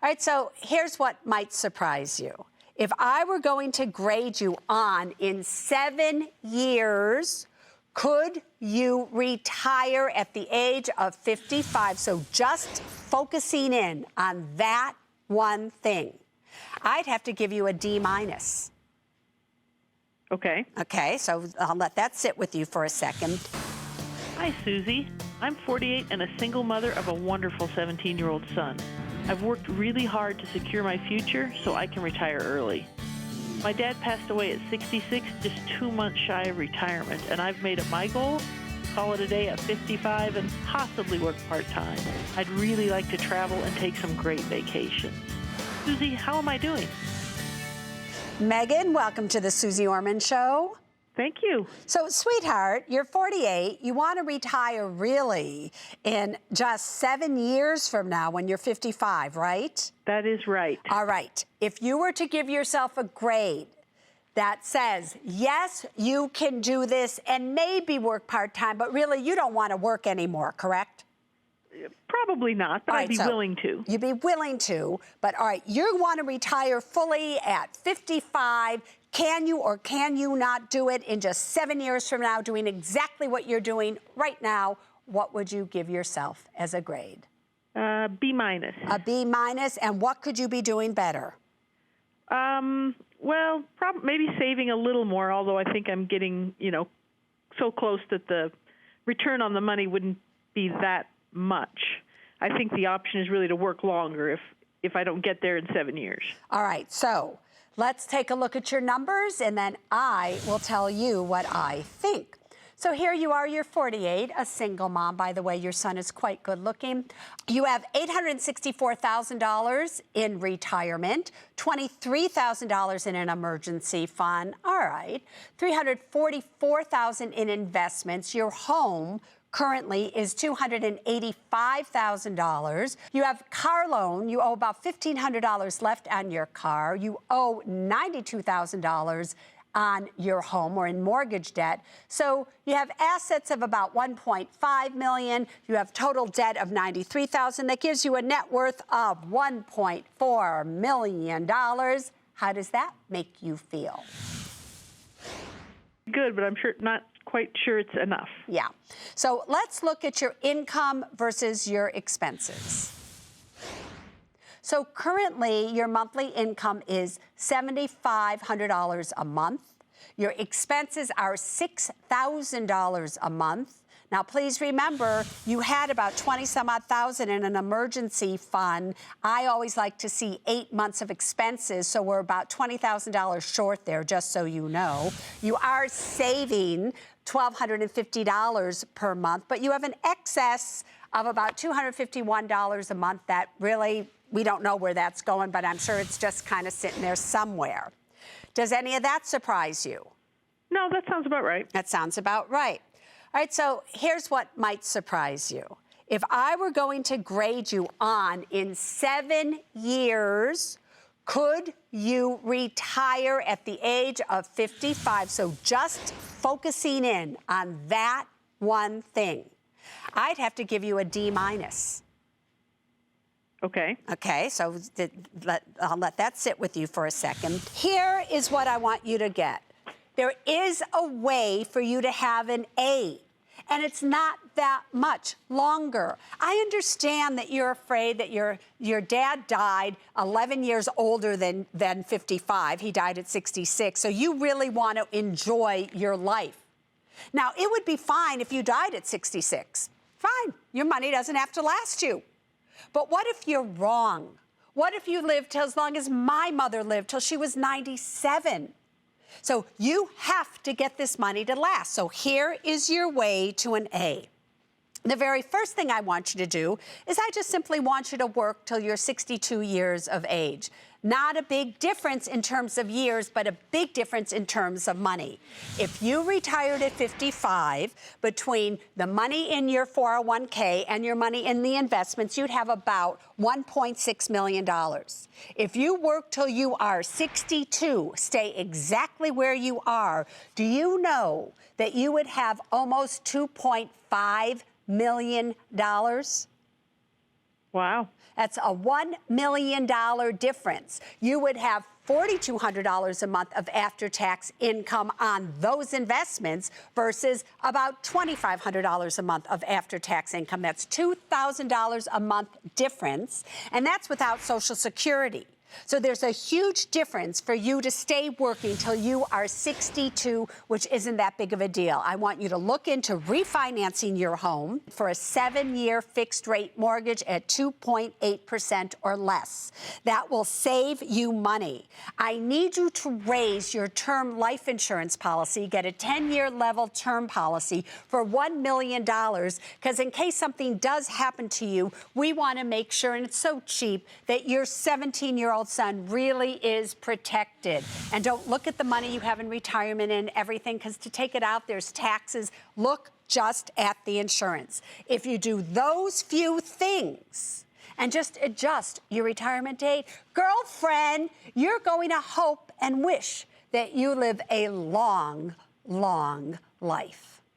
All right, so here's what might surprise you. If I were going to grade you on in 7 years, could you retire at the age of 55? So just focusing in on that one thing, I'd have to give you a D minus. Okay. Okay, so I'll let that sit with you for a second. Hi, Susie. I'm 48 and a single mother of a wonderful 17-year-old son. I've worked really hard to secure my future so I can retire early. My dad passed away at 66, just 2 months shy of retirement, and I've made it my goal to call it a day at 55 and possibly work part-time. I'd really like to travel and take some great vacations. Susie, how am I doing? Megan, welcome to the Suze Orman Show. Thank you. So, sweetheart, you're 48. You want to retire really in just 7 years from now when you're 55, right? That is right. All right. If you were to give yourself a grade that says, yes, you can do this and maybe work part-time, but really you don't want to work anymore, correct? Probably not, but I'd be willing to. You'd be willing to, but all right, you want to retire fully at 55. Can you or can you not do it in just 7 years from now, doing exactly what you're doing right now? What would you give yourself as a grade? B minus. A B minus, and what could you be doing better? Well, maybe saving a little more, although I think I'm getting, so close that the return on the money wouldn't be that much. I think the option is really to work longer if I don't get there in 7 years. All right, so let's take a look at your numbers, and then I will tell you what I think. So here you are, you're 48, a single mom. By the way, your son is quite good looking. You have $864,000 in retirement, $23,000 in an emergency fund. All right, $344,000 in investments. Your home currently is $285,000. You have car loan. You owe about $1,500 left on your car. You owe $92,000 on your home or in mortgage debt. So you have assets of about $1.5 million. You have total debt of $93,000. That gives you a net worth of $1.4 million. How does that make you feel? Good, but I'm not quite sure it's enough. Yeah. So let's look at your income versus your expenses. So currently, your monthly income is $7,500 a month. Your expenses are $6,000 a month. Now, please remember, you had about 20-some-odd thousand in an emergency fund. I always like to see 8 months of expenses, so we're about $20,000 short there, just so you know. You are saving $1,250 per month, but you have an excess of about $251 a month that really, we don't know where that's going, but I'm sure it's just kind of sitting there somewhere. Does any of that surprise you? No, that sounds about right. That sounds about right. All right, so here's what might surprise you. If I were going to grade you on in 7 years, could you retire at the age of 55? So just focusing in on that one thing, I'd have to give you a D minus. Okay. Okay, so I'll let that sit with you for a second. Here is what I want you to get. There is a way for you to have an A, and it's not that much longer. I understand that you're afraid that your dad died 11 years older than 55. He died at 66, so you really want to enjoy your life. Now, it would be fine if you died at 66. Fine, your money doesn't have to last you. But what if you're wrong? What if you lived till as long as my mother lived, till she was 97? So you have to get this money to last. So here is your way to an A. The very first thing I want you to do is I just simply want you to work till you're 62 years of age. Not a big difference in terms of years, but a big difference in terms of money. If you retired at 55, between the money in your 401k and your money in the investments, you'd have about $1.6 million. If you work till you are 62, stay exactly where you are, do you know that you would have almost $2.5 million? Wow. That's a $1 million difference. You would have $4,200 a month of after-tax income on those investments versus about $2,500 a month of after-tax income. That's $2,000 a month difference, and that's without Social Security. So there's a huge difference for you to stay working till you are 62, which isn't that big of a deal. I want you to look into refinancing your home for a 7-year fixed rate mortgage at 2.8% or less. That will save you money. I need you to raise your term life insurance policy, get a 10-year level term policy for $1 million, because in case something does happen to you, we want to make sure, and it's so cheap, that your 17-year-old son really is protected. And don't look at the money you have in retirement and everything, because to take it out, there's taxes. Look just at the insurance. If you do those few things and just adjust your retirement date, girlfriend, you're going to hope and wish that you live a long, long life.